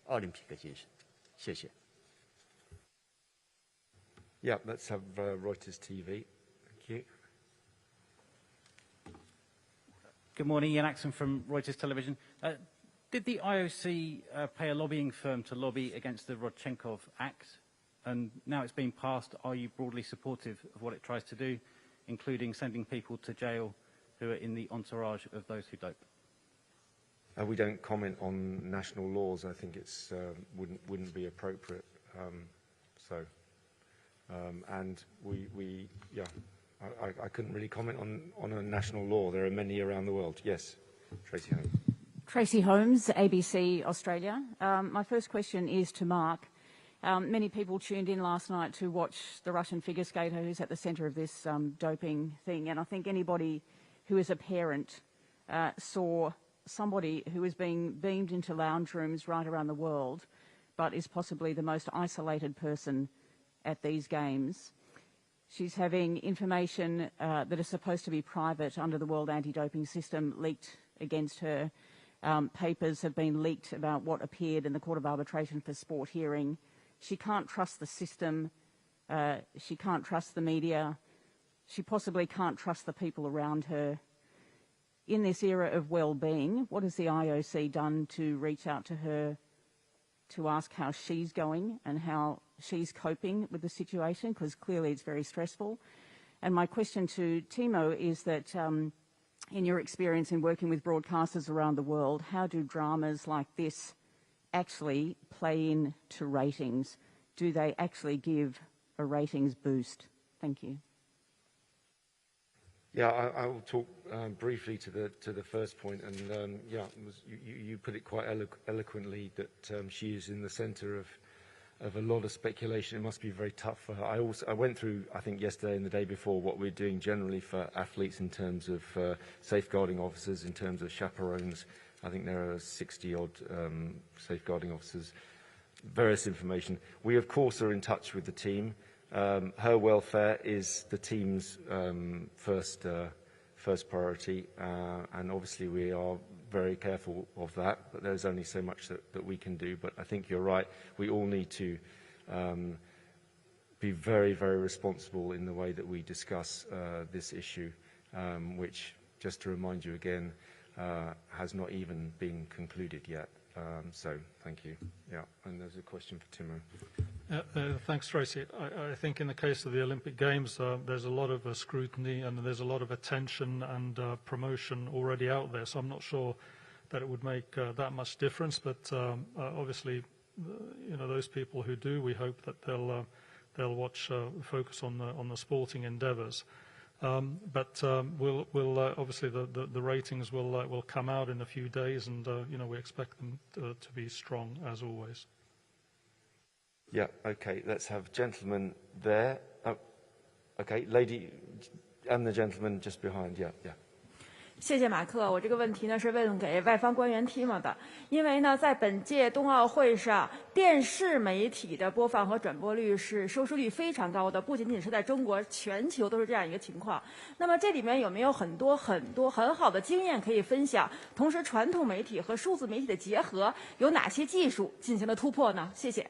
奥林匹克精神。谢谢。Yeah, let's have Reuters TV. Thank you. Good morning, Ian Axon from Reuters Television. Did the IOC pay a lobbying firm to lobby against the Rodchenkov Act? And now it's been passed, are you broadly supportive of what it tries to do, including sending people to jail who are in the entourage of those who dope? We don't comment on national laws. I think it's wouldn't be appropriate. And I couldn't really comment on a national law. There are many around the world. Yes, Tracy Holmes. Tracy Holmes, ABC Australia. My first question is to Mark. Many people tuned in last night to watch the Russian figure skater who's at the centre of this doping thing, and I think anybody who is a parent saw somebody who is being beamed into lounge rooms right around the world, but is possibly the most isolated person at these games. She's having information that is supposed to be private under the World Anti-Doping System leaked against her. Papers have been leaked about what appeared in the Court of Arbitration for Sport hearing. She can't trust the system. She can't trust the media. She possibly can't trust the people around her. In this era of well-being, what has the IOC done to reach out to her to ask how she's going and how she's coping with the situation? Because clearly it's very stressful. And my question to Timo is that in your experience in working with broadcasters around the world, how do dramas like this actually play into ratings? Do they actually give a ratings boost? Thank you. Yeah, I will talk briefly to the first point, and you put it quite eloquently that she is in the centre of a lot of speculation. It must be very tough for her. I went through, I think, yesterday and the day before what we're doing generally for athletes in terms of safeguarding officers, in terms of chaperones. I think there are 60-odd safeguarding officers, various information. We, of course, are in touch with the team. Her welfare is the team's first priority, and obviously we are very careful of that, but there's only so much that we can do. But I think you're right. We all need to be very, very responsible in the way that we discuss this issue, which, just to remind you again, has not even been concluded yet. So thank you. Yeah, and there's a question for Timo. Thanks, Tracy. I think in the case of the Olympic Games, there's a lot of scrutiny and there's a lot of attention and promotion already out there. So I'm not sure that it would make that much difference. But obviously, those people who do, we hope that they'll watch, focus on the sporting endeavours. But we'll obviously the ratings will come out in a few days, and we expect them to be strong as always. Yeah, okay, let's have gentleman there. Oh, okay, lady and the gentleman just behind. Yeah. 谢谢马克，我这个问题呢是问给外方官员 Timo 的，因为呢在本届冬奥会上，电视媒体的播放和转播率是收视率非常高的，不仅仅是在中国，全球都是这样一个情况。那么这里面有没有很多很好的经验可以分享？同时，传统媒体和数字媒体的结合，有哪些技术进行了突破呢？谢谢。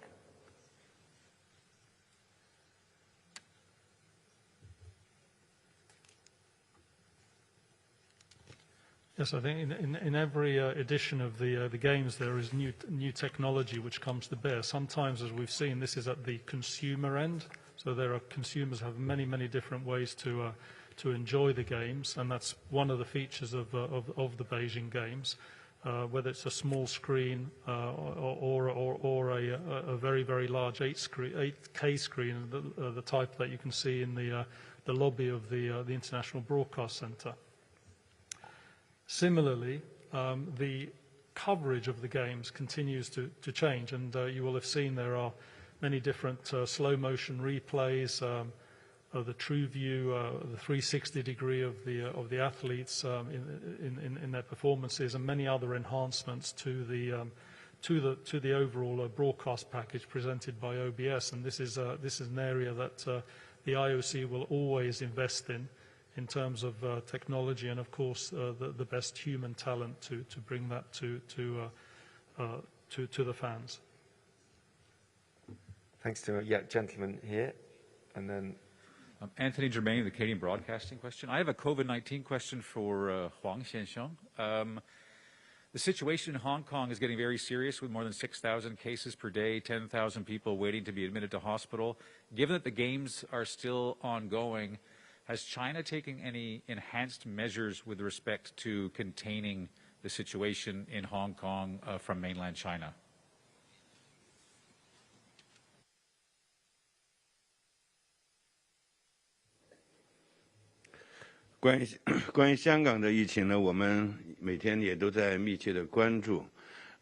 Yes, I think in every edition of the games there is new technology which comes to bear. Sometimes, as we've seen, this is at the consumer end. So there are consumers have many different ways to enjoy the games, and that's one of the features of the Beijing Games. Whether it's a small screen or a very large 8K screen, the type that you can see in the lobby of the International Broadcast Centre. Similarly, the coverage of the games continues to change, and you will have seen there are many different slow motion replays of the true view, the 360 degree of the athletes in their performances, and many other enhancements to the overall broadcast package presented by OBS. And this is an area that the IOC will always invest in terms of technology and, of course, the best human talent to bring that to the fans. Thanks, Timo. Yeah, gentleman here, and then. Anthony Germain, the Canadian Broadcasting question. I have a COVID-19 question for Huang Xianxiang. The situation in Hong Kong is getting very serious with more than 6,000 cases per day, 10,000 people waiting to be admitted to hospital. Given that the games are still ongoing, has China taken any enhanced measures with respect to containing the situation in Hong Kong from mainland China? "关于香港的疫情呢，我们每天也都在密切的关注。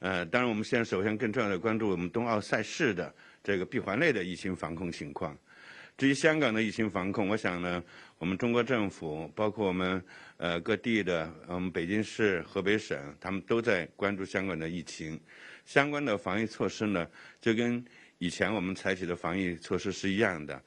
当然，我们现在首先更重要的关注我们冬奥赛事的这个闭环内的疫情防控情况。至于香港的疫情防控，我想呢，我们中国政府，包括我们各地的北京市、河北省，他们都在关注香港的疫情。相关的防疫措施呢，就跟以前我们采取的防疫措施是一样的，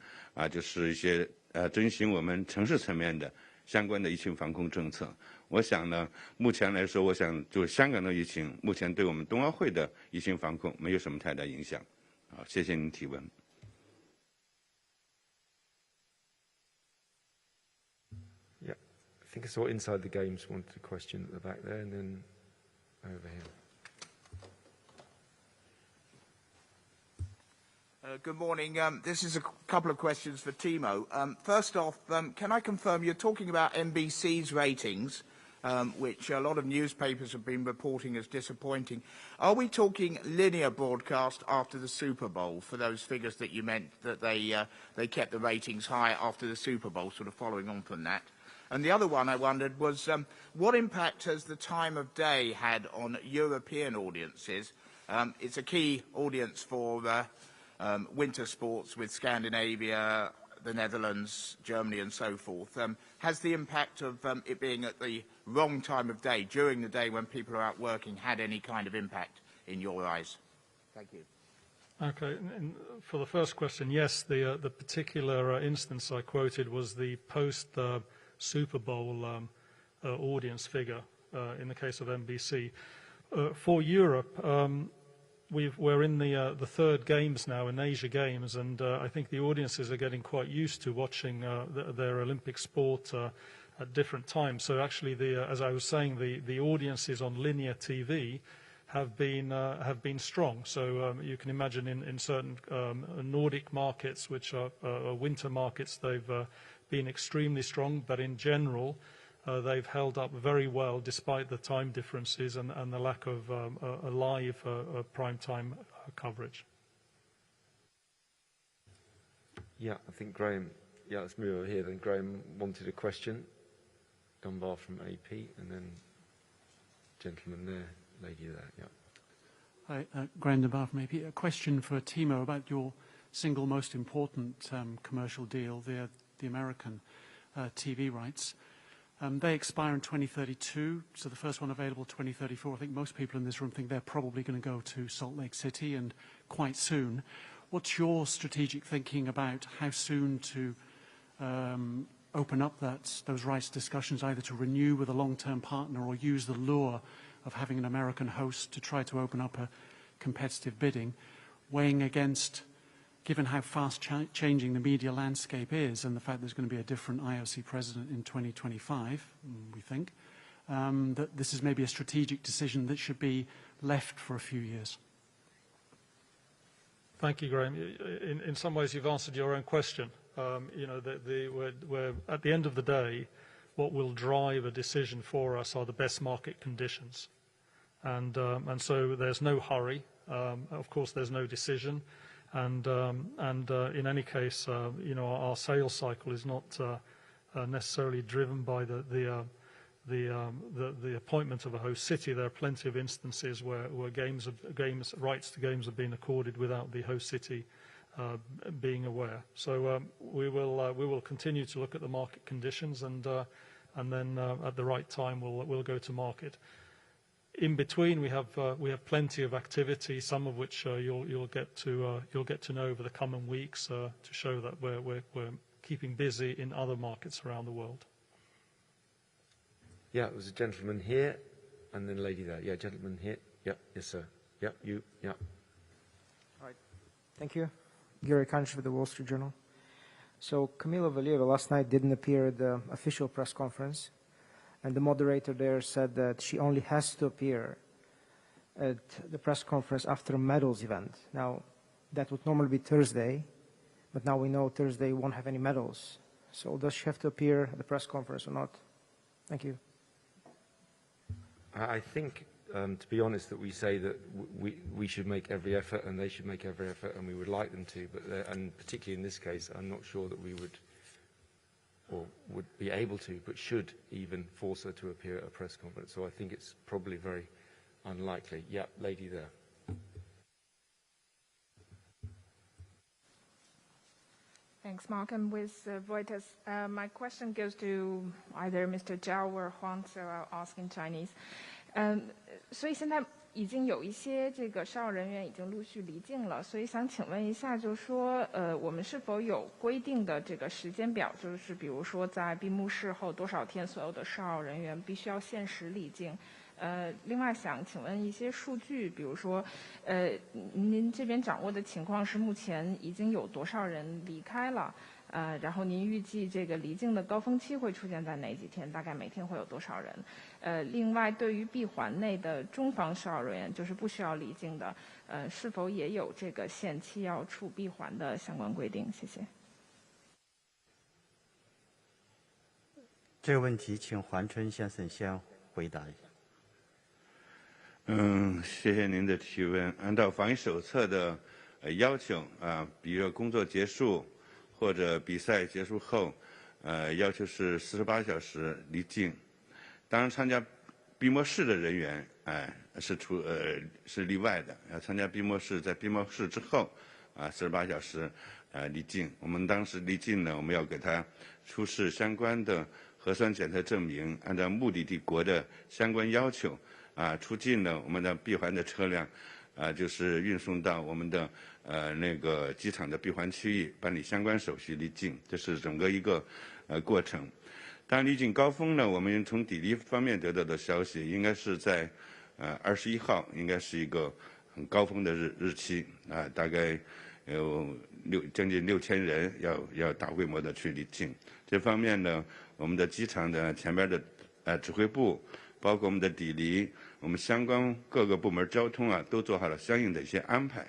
就是一些遵循我们城市层面的相关的疫情防控政策。我想呢，目前来说，我想就香港的疫情，目前对我们冬奥会的疫情防控没有什么太大影响。好，谢谢您提问。Yeah, I think I saw Inside the Games wanted a question at the back there, and then over here. Good morning. This is a couple of questions for Timo. First off, can I confirm you're talking about NBC's ratings, which a lot of newspapers have been reporting as disappointing. Are we talking linear broadcast after the Super Bowl for those figures that you meant that they kept the ratings high after the Super Bowl, sort of following on from that? And the other one I wondered was what impact has the time of day had on European audiences? It's a key audience for winter sports with Scandinavia, the Netherlands, Germany and so forth. Has the impact of it being at the wrong time of day, during the day when people are out working, had any kind of impact in your eyes? Thank you. Okay. And for the first question, yes, the particular instance I quoted was the post-Super Bowl audience figure in the case of NBC. For Europe, we're in the third games now, in Asia Games, and I think the audiences are getting quite used to watching their Olympic sport at different times. So actually, as I was saying, the audiences on linear TV have been strong. So you can imagine in certain Nordic markets, which are winter markets, they've been extremely strong. But in general, they've held up very well despite the time differences and the lack of a live prime time coverage. Yeah, I think Graham. Yeah, let's move over here. Then Graham wanted a question. Dunbar from AP, and then gentleman there, lady there. Yeah. Hi, Graham Dunbar from AP. A question for Timo about your single most important commercial deal, the American TV rights. They expire in 2032, so the first one available 2034. I think most people in this room think they're probably going to go to Salt Lake City, and quite soon. What's your strategic thinking about how soon to open up those rights discussions, either to renew with a long-term partner or use the lure of having an American host to try to open up a competitive bidding, weighing against, given how fast changing the media landscape is and the fact there's going to be a different IOC president in 2025, we think, that this is maybe a strategic decision that should be left for a few years? Thank you, Graham. In some ways, you've answered your own question. We're at the end of the day, what will drive a decision for us are the best market conditions. And so there's no hurry. Of course, there's no decision. And in any case, our sales cycle is not necessarily driven by the appointment of a host city. There are plenty of instances where rights to games have been accorded without the host city being aware. So we will continue to look at the market conditions, and then at the right time we'll go to market. In between, we have plenty of activity, some of which you'll get to know over the coming weeks to show that we're keeping busy in other markets around the world. Yeah, there was a gentleman here, and then a lady there. Yeah, gentleman here. Yeah, yes, sir. Yeah, you. Yeah. All right. Thank you. Gary Kanch with the Wall Street Journal. So Camila Valieva last night didn't appear at the official press conference, and the moderator there said that she only has to appear at the press conference after a medals event. Now, that would normally be Thursday, but now we know Thursday won't have any medals. So does she have to appear at the press conference or not? Thank you. I think, to be honest, that we say that we should make every effort and they should make every effort, and we would like them to, but and particularly in this case, I'm not sure that we would be able to, but should even force her to appear at a press conference. So I think it's probably very unlikely. Yeah, lady there. Thanks. Thanks, Mark. I'm with Reuters. My question goes to either Mr. Zhao or Huang, so I'll ask in Chinese. 所以现在已经有一些这个少人员已经陆续离境了，所以想请问一下，就是说，我们是否有规定的这个时间表？就是比如说，在闭幕式后多少天，所有的少人员必须要限时离境？另外想请问一些数据，比如说，您这边掌握的情况是目前已经有多少人离开了？然后您预计这个离境的高峰期会出现在哪几天？大概每天会有多少人？另外，对于闭环内的中方少人员，就是不需要离境的，是否也有这个限期要出闭环的相关规定？谢谢。这个问题，请黄春先生先回答一下。谢谢您的提问。按照防疫手册的要求比如工作结束或者比赛结束后，要求是48小时离境。当然，参加闭幕式的人员，是例外的。要参加闭幕式，在闭幕式之后，48小时离境。我们当时离境呢，我们要给他出示相关的核酸检测证明，按照目的地国的相关要求。出境呢，我们的闭环的车辆，就是运送到我们的那个机场的闭环区域办理相关手续离境，这是整个一个过程。当然，离境高峰呢，我们从抵黎方面得到的消息，应该是在21号，应该是一个很高峰的日期大概有将近6000人要大规模的去离境。这方面呢，我们的机场的前边的指挥部，包括我们的抵黎。我们相关各个部门交通都做好了相应的一些安排。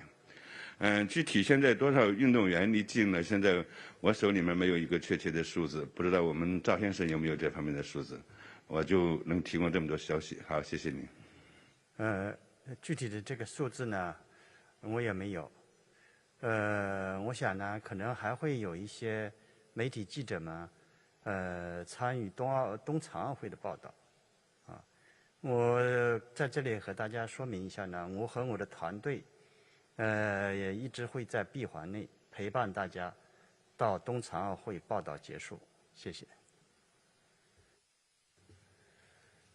具体现在多少运动员离境呢？现在我手里面没有一个确切的数字，不知道我们赵先生有没有这方面的数字，我就能提供这么多消息。好，谢谢您。具体的这个数字呢，我也没有。我想呢，可能还会有一些媒体记者们，参与冬残奥会的报道。我在这里和大家说明一下呢，我和我的团队，也一直会在闭环内陪伴大家到冬残奥会报道结束。谢谢。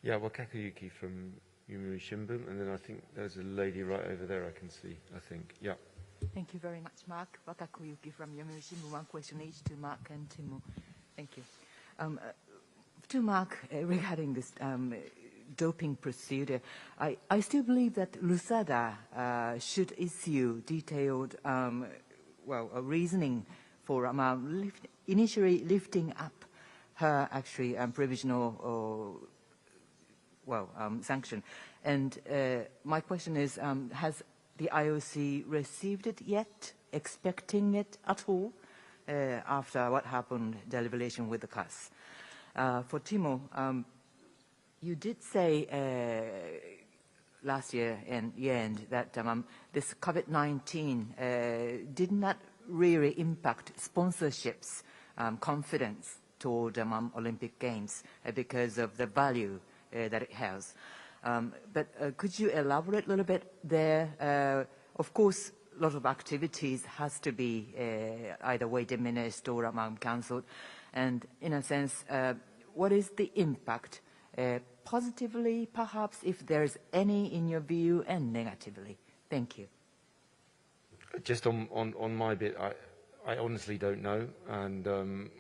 Yeah, Wakakuyuki from Yomiuri Shimbun, and then I think there's a lady right over there I can see, I think. Yeah. Thank you very much, Mark. Wakakuyuki from Yomiuri Shimbun. One question each to Mark and Timo. Thank you. To Mark, regarding this doping procedure, I still believe that Lusada should issue detailed, reasoning for initially lifting up her actually provisional sanction. And my question is, has the IOC received it yet, expecting it at all after what happened, the revelation with the CAS? For Timo, you did say last year in the end that this COVID-19 did not really impact sponsorships confidence toward Olympic Games because of the value that it has. But could you elaborate a little bit there? Of course, a lot of activities has to be either way diminished or cancelled. And in a sense, what is the impact positively, perhaps, if there's any in your view, and negatively? Thank you. Just on my bit, I honestly don't know, and I'm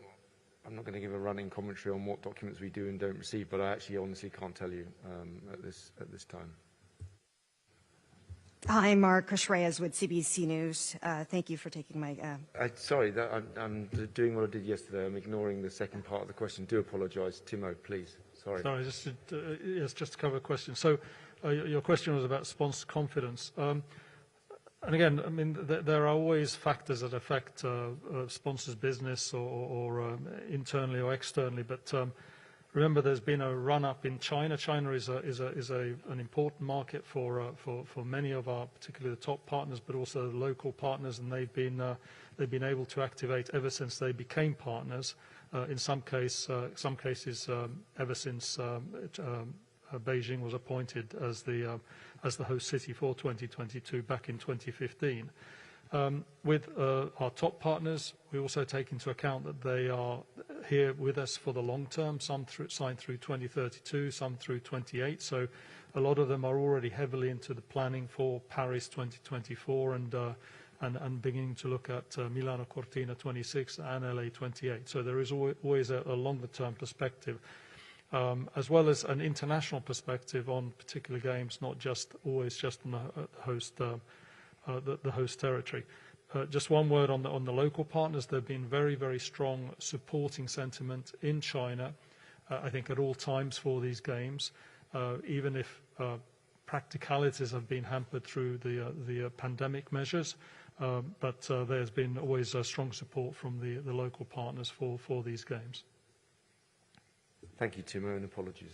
not going to give a running commentary on what documents we do and don't receive, but I actually honestly can't tell you at this time. Hi, Mark Reyes with CBC News. Thank you for taking my... Sorry, I'm doing what I did yesterday. I'm ignoring the second part of the question. Do apologise. Timo, please. Sorry. Sorry, just to cover a question. So your question was about sponsor confidence. And again, I mean, there are always factors that affect sponsors' business or internally or externally. But remember, there's been a run-up in China. China is an important market for many of our, particularly the top partners, but also the local partners, and they've been able to activate ever since they became partners. In some cases, ever since Beijing was appointed as the host city for 2022 back in 2015. With our top partners, we also take into account that they are here with us for the long term, some signed through 2032, some through 28. So a lot of them are already heavily into the planning for Paris 2024 and beginning to look at Milano Cortina 26 and LA 28. So there is always a longer term perspective, as well as an international perspective on particular games, not just always just on the host territory. Just one word on the local partners. There have been very, very strong supporting sentiment in China, I think at all times for these games, even if practicalities have been hampered through the pandemic measures. But there's been always strong support from the local partners for these games. Thank you, Timo, and apologies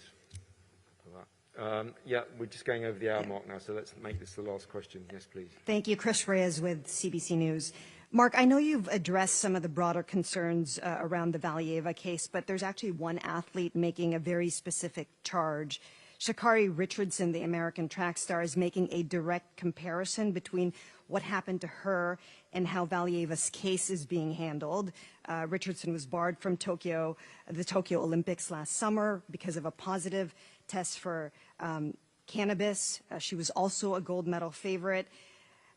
for that. Yeah, we're just going over the hour mark now, so let's make this the last question. Yes, please. Thank you. Chris Reyes with CBC News. Mark, I know you've addressed some of the broader concerns around the Valieva case, but there's actually one athlete making a very specific charge. Sha'Carri Richardson, the American track star, is making a direct comparison between what happened to her and how Valieva's case is being handled. Richardson was barred from the Tokyo Olympics last summer because of a positive test for cannabis. She was also a gold medal favorite.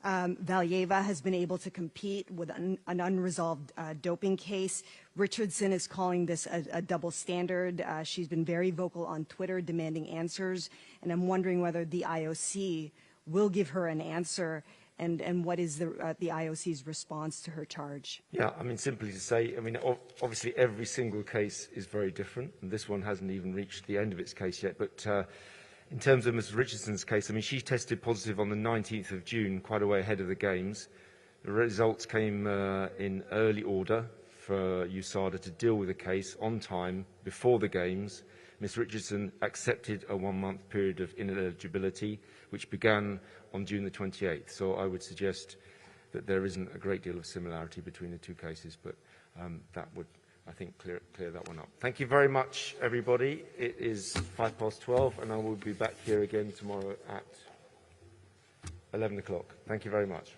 Valieva has been able to compete with an unresolved doping case. Richardson is calling this a double standard. She's been very vocal on Twitter demanding answers, and I'm wondering whether the IOC will give her an answer, and what is the IOC's response to her charge? Yeah, I mean, simply to say, I mean, obviously every single case is very different, and this one hasn't even reached the end of its case yet, but in terms of Ms. Richardson's case, I mean, she tested positive on the 19th of June, quite a way ahead of the Games. The results came in early order for USADA to deal with the case on time before the Games. Ms. Richardson accepted a 1-month period of ineligibility, which began on June the 28th. So I would suggest that there isn't a great deal of similarity between the two cases, but that would, I think, clear that one up. Thank you very much, everybody. It is 12:05, and I will be back here again tomorrow at 11 o'clock. Thank you very much.